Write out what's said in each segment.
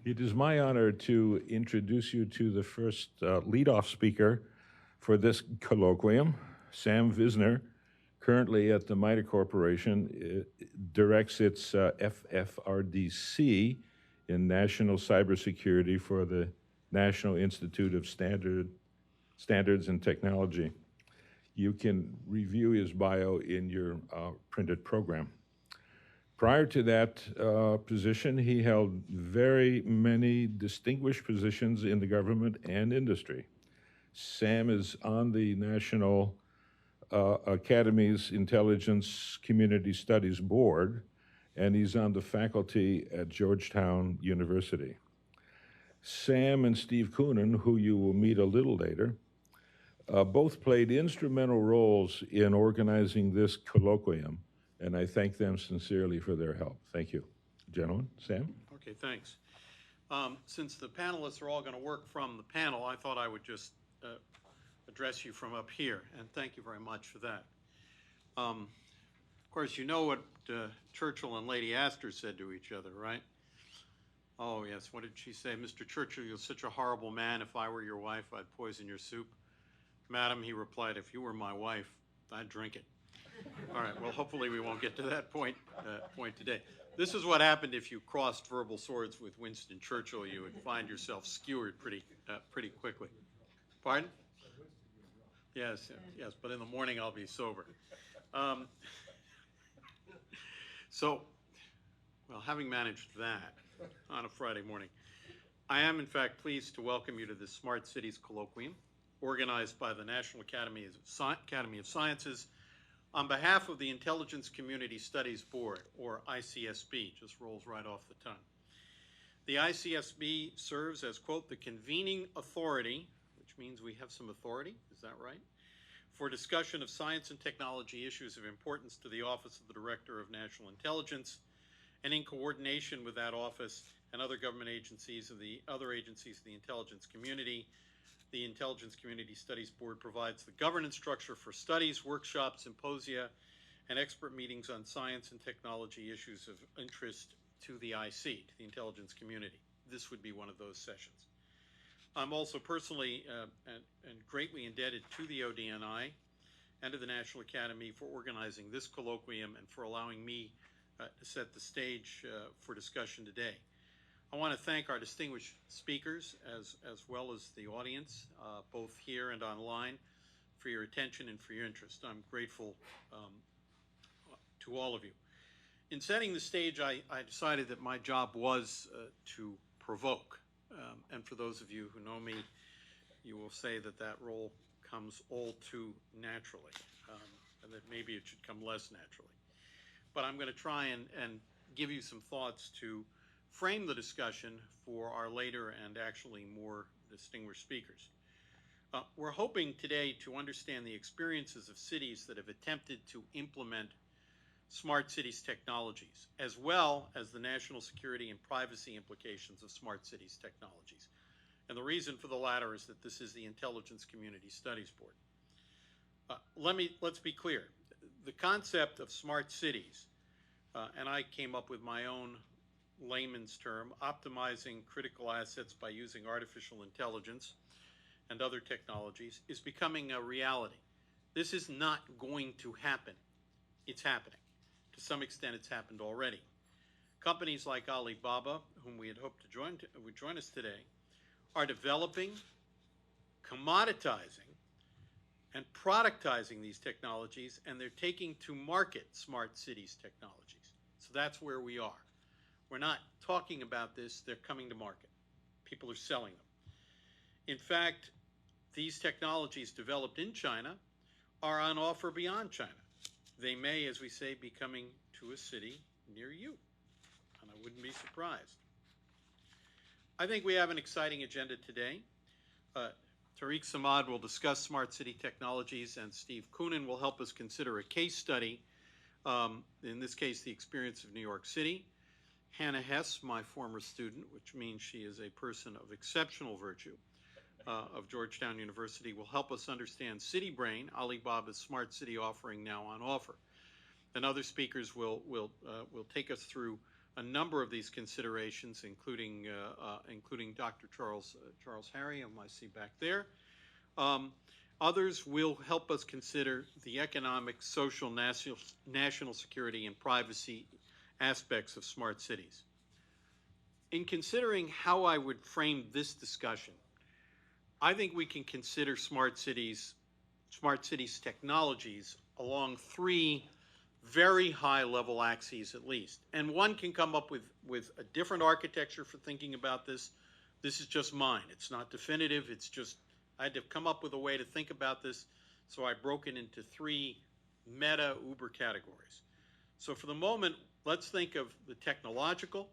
It is my honor to introduce you to the first leadoff speaker for this colloquium, Sam Visner, currently at the MITRE Corporation, directs its FFRDC in National Cybersecurity for the National Institute of Standards and Technology. You can review his bio in your printed program. Prior to that position, he held very many distinguished positions in the government and industry. Sam is on the National Academy's Intelligence Community Studies Board, and he's on the faculty at Georgetown University. Sam and Steve Koonin, who you will meet a little later, both played instrumental roles in organizing this colloquium, and I thank them sincerely for their help. Thank you. Gentlemen, Sam? Okay, thanks. Since the panelists are all going to work from the panel, I thought I would just address you from up here, and thank you very much for that. Of course, you know what Churchill and Lady Astor said to each other, right? Oh, yes, what did she say? Mr. Churchill, you're such a horrible man. If I were your wife, I'd poison your soup. Madam, he replied, if you were my wife, I'd drink it. All right, well, hopefully we won't get to that point today. This is what happened if you crossed verbal swords with Winston Churchill. You would find yourself skewered pretty quickly. Pardon? Yes, but in the morning I'll be sober. Well, having managed that on a Friday morning, I am in fact pleased to welcome you to the Smart Cities Colloquium, organized by the National Academy of Sciences on behalf of the Intelligence Community Studies Board, or ICSB, just rolls right off the tongue. The ICSB serves as, quote, the convening authority, which means we have some authority, is that right? For discussion of science and technology issues of importance to the Office of the Director of National Intelligence, and in coordination with that office and other government agencies of the other agencies of the intelligence community, the Intelligence Community Studies Board provides the governance structure for studies, workshops, symposia, and expert meetings on science and technology issues of interest to the IC, to the intelligence community. This would be one of those sessions. I'm also personally and greatly indebted to the ODNI and to the National Academy for organizing this colloquium and for allowing me to set the stage for discussion today. I want to thank our distinguished speakers as well as the audience, both here and online, for your attention and for your interest. I'm grateful to all of you. In setting the stage, I decided that my job was to provoke. And for those of you who know me, you will say that that role comes all too naturally, and that maybe it should come less naturally. But I'm going to try and give you some thoughts to frame the discussion for our later and actually more distinguished speakers. We're hoping today to understand the experiences of cities that have attempted to implement smart cities technologies, as well as the national security and privacy implications of smart cities technologies. And the reason for the latter is that this is the Intelligence Community Studies Board. Let's be clear. The concept of smart cities, and I came up with my own layman's term, optimizing critical assets by using artificial intelligence and other technologies, is becoming a reality. This is not going to happen. It's happening. To some extent, it's happened already. Companies like Alibaba, whom we had hoped would join us today, are developing, commoditizing, and productizing these technologies, and they're taking to market smart cities technologies. So that's where we are. We're not talking about this, they're coming to market. People are selling them. In fact, these technologies developed in China are on offer beyond China. They may, as we say, be coming to a city near you, and I wouldn't be surprised. I think we have an exciting agenda today. Tariq Samad will discuss smart city technologies, and Steve Koonin will help us consider a case study, in this case, the experience of New York City. Hannah Hess, my former student, which means she is a person of exceptional virtue, of Georgetown University, will help us understand City Brain, Alibaba's smart city offering now on offer. And other speakers will take us through a number of these considerations, including Dr. Charles Harry, whom I see back there. Others will help us consider the economic, social, national security, and privacy aspects of smart cities. In considering how I would frame this discussion, I think we can consider smart cities technologies along three very high-level axes at least. And one can come up with a different architecture for thinking about this. This is just mine. It's not definitive. It's just, I had to come up with a way to think about this, so I broke it into three meta uber categories. So for the moment, let's think of the technological,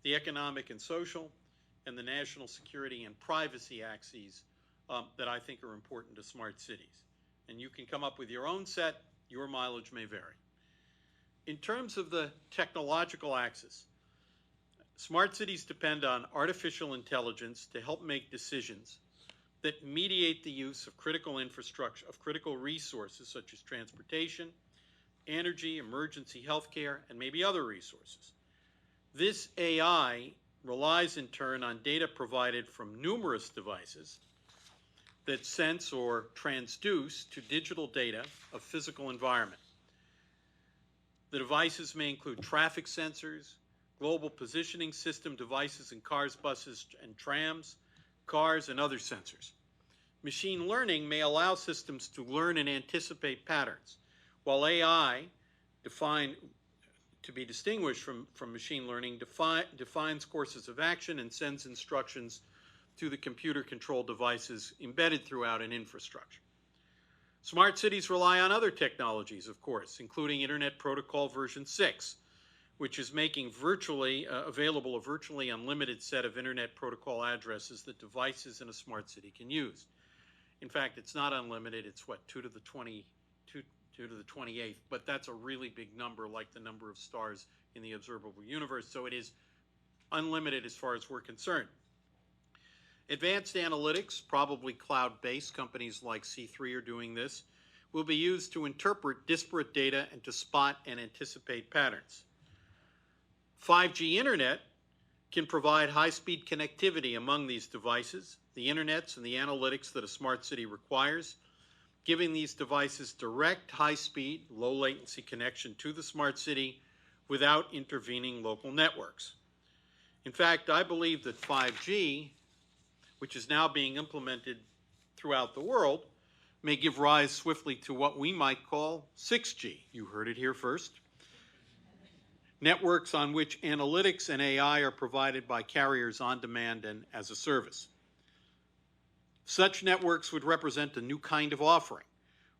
the economic and social, and the national security and privacy axes that I think are important to smart cities. And you can come up with your own set. Your mileage may vary. In terms of the technological axis, smart cities depend on artificial intelligence to help make decisions that mediate the use of critical infrastructure, of critical resources such as transportation, energy, emergency healthcare, and maybe other resources. This AI relies in turn on data provided from numerous devices that sense or transduce to digital data of physical environment. The devices may include traffic sensors, global positioning system devices in cars, buses, and trams, cars, and other sensors. Machine learning may allow systems to learn and anticipate patterns, while AI, to be distinguished from machine learning, defines courses of action and sends instructions to the computer-controlled devices embedded throughout an infrastructure. Smart cities rely on other technologies, of course, including Internet Protocol version 6, which is making available a virtually unlimited set of Internet Protocol addresses that devices in a smart city can use. In fact, it's not unlimited. It's what, 2 to the 28th, but that's a really big number, like the number of stars in the observable universe, so it is unlimited as far as we're concerned. Advanced analytics, probably cloud-based, companies like C3 are doing this, will be used to interpret disparate data and to spot and anticipate patterns. 5G internet can provide high-speed connectivity among these devices, the internets and the analytics that a smart city requires, giving these devices direct, high-speed, low-latency connection to the smart city without intervening local networks. In fact, I believe that 5G, which is now being implemented throughout the world, may give rise swiftly to what we might call 6G. You heard it here first. Networks on which analytics and AI are provided by carriers on demand and as a service. Such networks would represent a new kind of offering,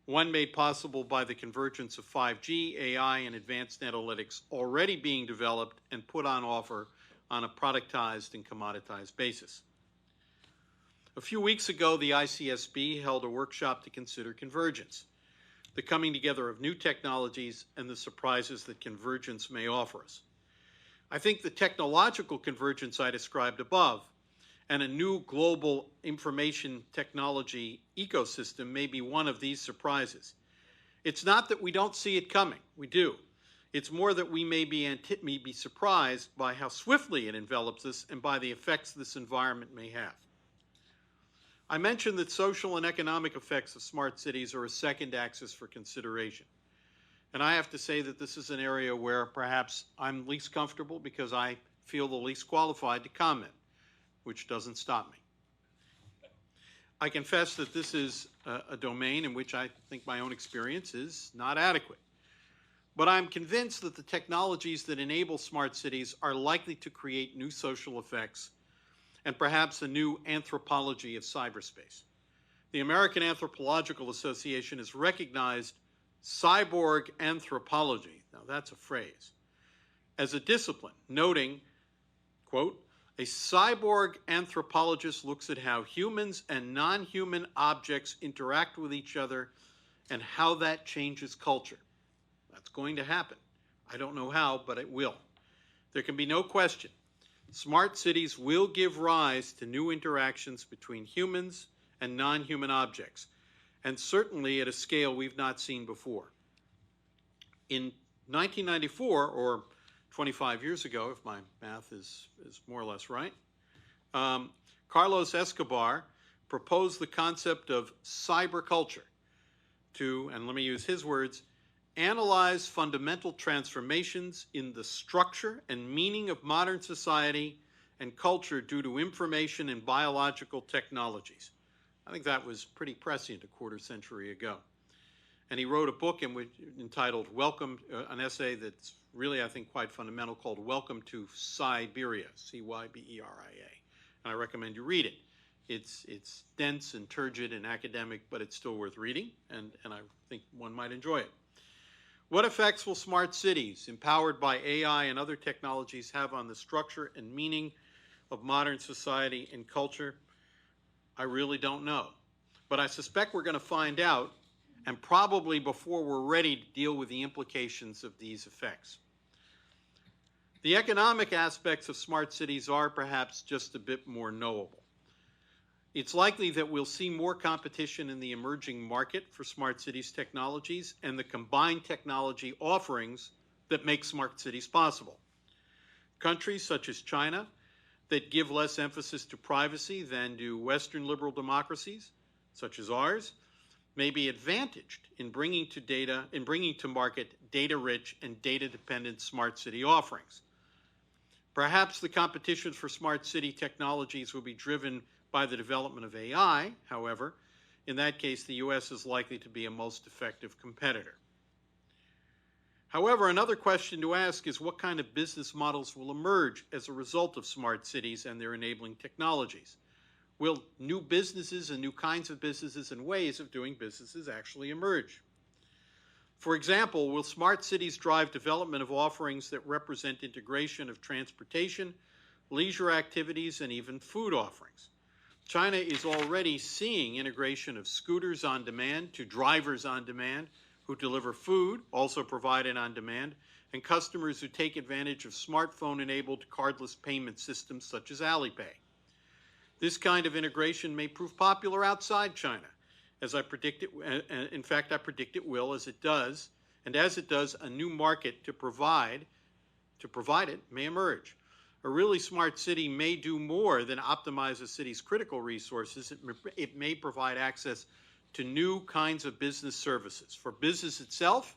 one made possible by the convergence of 5G, AI, and advanced analytics already being developed and put on offer on a productized and commoditized basis. A few weeks ago, the ICSB held a workshop to consider convergence, the coming together of new technologies and the surprises that convergence may offer us. I think the technological convergence I described above and a new global information technology ecosystem may be one of these surprises. It's not that we don't see it coming, we do. It's more that we may be surprised by how swiftly it envelops us and by the effects this environment may have. I mentioned that social and economic effects of smart cities are a second axis for consideration. And I have to say that this is an area where perhaps I'm least comfortable because I feel the least qualified to comment, which doesn't stop me. I confess that this is a domain in which I think my own experience is not adequate. But I'm convinced that the technologies that enable smart cities are likely to create new social effects and perhaps a new anthropology of cyberspace. The American Anthropological Association has recognized cyborg anthropology, now that's a phrase, as a discipline, noting, quote, a cyborg anthropologist looks at how humans and non-human objects interact with each other and how that changes culture. That's going to happen. I don't know how, but it will. There can be no question. Smart cities will give rise to new interactions between humans and non-human objects, and certainly at a scale we've not seen before. In 1994, or 25 years ago, if my math is more or less right. Carlos Escobar proposed the concept of cyberculture to, and let me use his words, analyze fundamental transformations in the structure and meaning of modern society and culture due to information and biological technologies. I think that was pretty prescient a quarter century ago. And he wrote a book entitled an essay that's really, I think, quite fundamental, called Welcome to Cyberia, C-Y-B-E-R-I-A. And I recommend you read it. It's dense and turgid and academic, but it's still worth reading, and I think one might enjoy it. What effects will smart cities, empowered by AI and other technologies, have on the structure and meaning of modern society and culture? I really don't know. But I suspect we're going to find out, and probably before we're ready to deal with the implications of these effects. The economic aspects of smart cities are perhaps just a bit more knowable. It's likely that we'll see more competition in the emerging market for smart cities technologies and the combined technology offerings that make smart cities possible. Countries such as China that give less emphasis to privacy than do Western liberal democracies, such as ours, may be advantaged in bringing to market data-rich and data-dependent smart city offerings. Perhaps the competition for smart city technologies will be driven by the development of AI. However, in that case, the U.S. is likely to be a most effective competitor. However, another question to ask is what kind of business models will emerge as a result of smart cities and their enabling technologies? Will new businesses and new kinds of businesses and ways of doing businesses actually emerge? For example, will smart cities drive development of offerings that represent integration of transportation, leisure activities, and even food offerings? China is already seeing integration of scooters on demand to drivers on demand who deliver food, also provided on demand, and customers who take advantage of smartphone-enabled cardless payment systems such as Alipay. This kind of integration may prove popular outside China, as I predict it. In fact, I predict it will, as it does, and as it does, a new market to provide it may emerge. A really smart city may do more than optimize a city's critical resources. It may provide access to new kinds of business services for business itself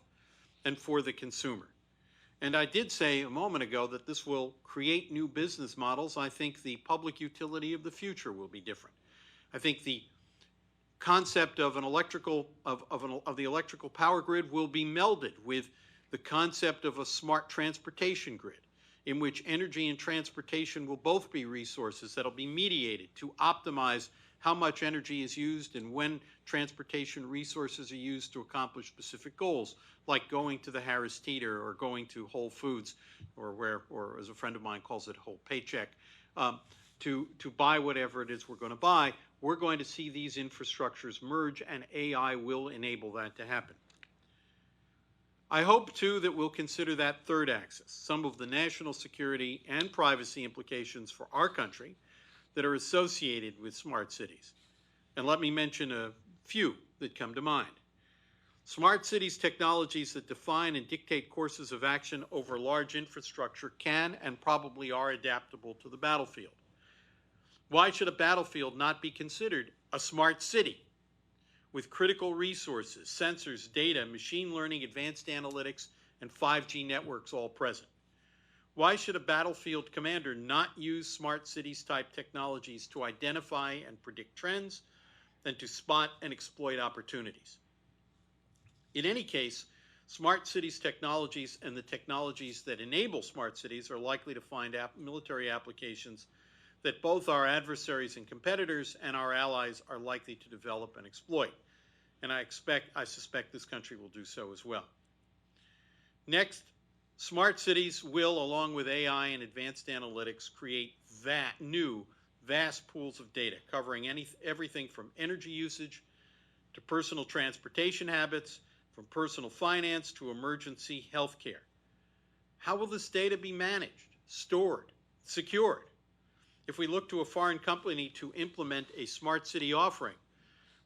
and for the consumer. And I did say a moment ago that this will create new business models. I think the public utility of the future will be different. I think the concept of the electrical power grid will be melded with the concept of a smart transportation grid, in which energy and transportation will both be resources that will be mediated to optimize how much energy is used and when transportation resources are used to accomplish specific goals, like going to the Harris Teeter or going to Whole Foods, or as a friend of mine calls it, Whole Paycheck, to buy whatever it is we're going to buy. We're going to see these infrastructures merge, and AI will enable that to happen. I hope, too, that we'll consider that third axis, some of the national security and privacy implications for our country that are associated with smart cities. And let me mention a few that come to mind. Smart cities technologies that define and dictate courses of action over large infrastructure can and probably are adaptable to the battlefield. Why should a battlefield not be considered a smart city with critical resources, sensors, data, machine learning, advanced analytics, and 5G networks all present? Why should a battlefield commander not use smart cities type technologies to identify and predict trends and to spot and exploit opportunities? In any case, smart cities technologies and the technologies that enable smart cities are likely to find military applications that both our adversaries and competitors and our allies are likely to develop and exploit. And I suspect this country will do so as well. Next, smart cities will, along with AI and advanced analytics, create new vast pools of data covering everything from energy usage to personal transportation habits, from personal finance to emergency health care. How will this data be managed, stored, secured? If we look to a foreign company to implement a smart city offering,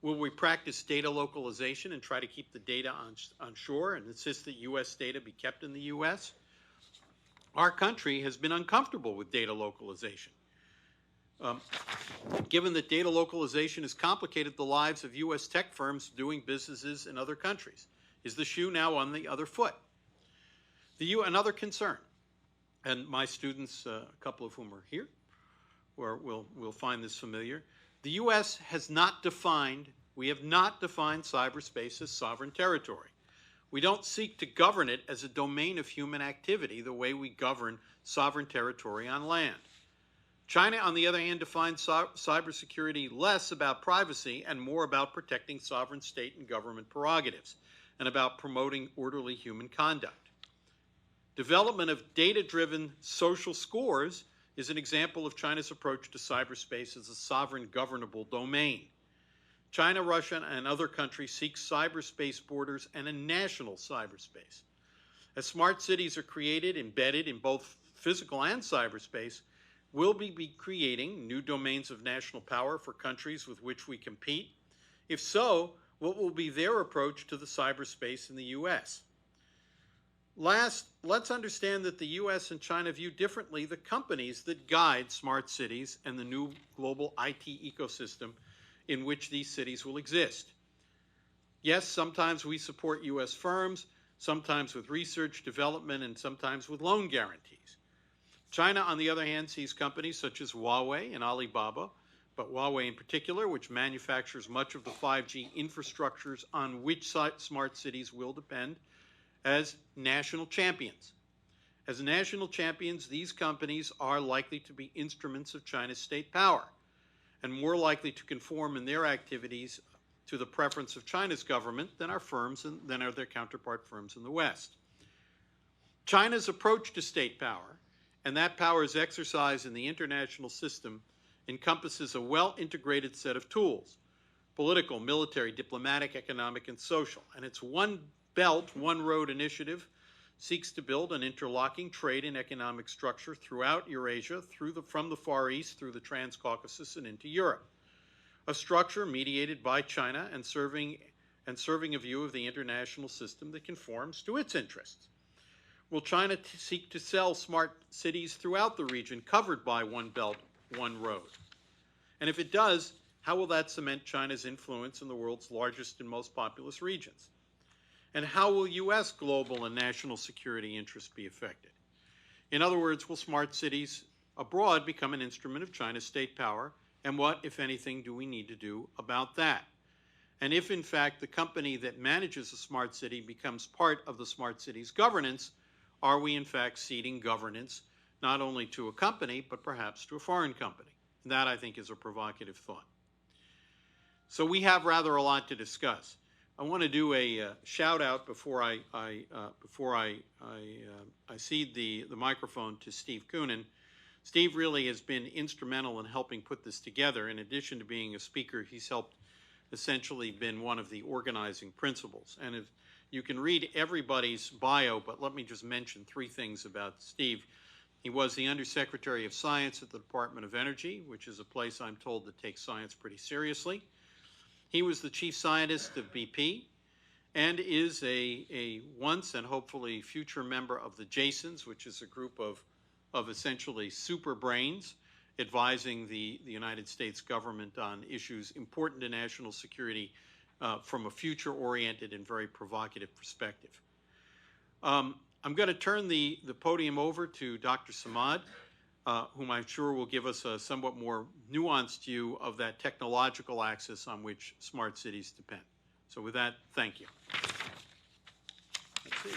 will we practice data localization and try to keep the data on shore and insist that U.S. data be kept in the U.S.? our country has been uncomfortable with data localization. Given that data localization has complicated the lives of U.S. tech firms doing businesses in other countries. Is the shoe now on the other foot? Another concern, and my students, a couple of whom are here, will find this familiar. The U.S. has not defined, we have not defined cyberspace as sovereign territory. We don't seek to govern it as a domain of human activity the way we govern sovereign territory on land. China, on the other hand, defines cybersecurity less about privacy and more about protecting sovereign state and government prerogatives and about promoting orderly human conduct. Development of data-driven social scores is an example of China's approach to cyberspace as a sovereign governable domain. China, Russia, and other countries seek cyberspace borders and a national cyberspace. As smart cities are created, embedded in both physical and cyberspace, we'll be creating new domains of national power for countries with which we compete. If so, what will be their approach to the cyberspace in the U.S.? Last, let's understand that the U.S. and China view differently the companies that guide smart cities and the new global IT ecosystem in which these cities will exist. Yes, sometimes we support U.S. firms, sometimes with research, development, and sometimes with loan guarantees. China, on the other hand, sees companies such as Huawei and Alibaba, but Huawei in particular, which manufactures much of the 5G infrastructures on which smart cities will depend, as national champions. As national champions, these companies are likely to be instruments of China's state power and more likely to conform in their activities to the preference of China's government than are their counterpart firms in the West. China's approach to state power, and that power's exercise in the international system, encompasses a well-integrated set of tools: political, military, diplomatic, economic, and social. And its One Belt, One Road initiative seeks to build an interlocking trade and economic structure throughout Eurasia, from the Far East through the Trans-Caucasus and into Europe. A structure mediated by China and serving a view of the international system that conforms to its interests. Will China seek to sell smart cities throughout the region covered by One Belt, One Road? And if it does, how will that cement China's influence in the world's largest and most populous regions? And how will U.S. global and national security interests be affected? In other words, will smart cities abroad become an instrument of China's state power? And what, if anything, do we need to do about that? And if, in fact, the company that manages a smart city becomes part of the smart city's governance, are we, in fact, ceding governance not only to a company, but perhaps to a foreign company? And that, I think, is a provocative thought. So we have rather a lot to discuss. I want to do a shout out before I cede the microphone to Steve Koonin. Steve really has been instrumental in helping put this together. In addition to being a speaker, he's helped essentially been one of the organizing principals. And if you can read everybody's bio, but let me just mention three things about Steve. He was the Undersecretary of Science at the Department of Energy, which is a place I'm told that takes science pretty seriously. He was the chief scientist of BP and is a once and hopefully future member of the Jasons, which is a group of essentially super brains advising the United States government on issues important to national security from a future-oriented and very provocative perspective. I'm going to turn the podium over to Dr. Samad, whom I'm sure will give us a somewhat more nuanced view of that technological axis on which smart cities depend. So with that, thank you. Let's see.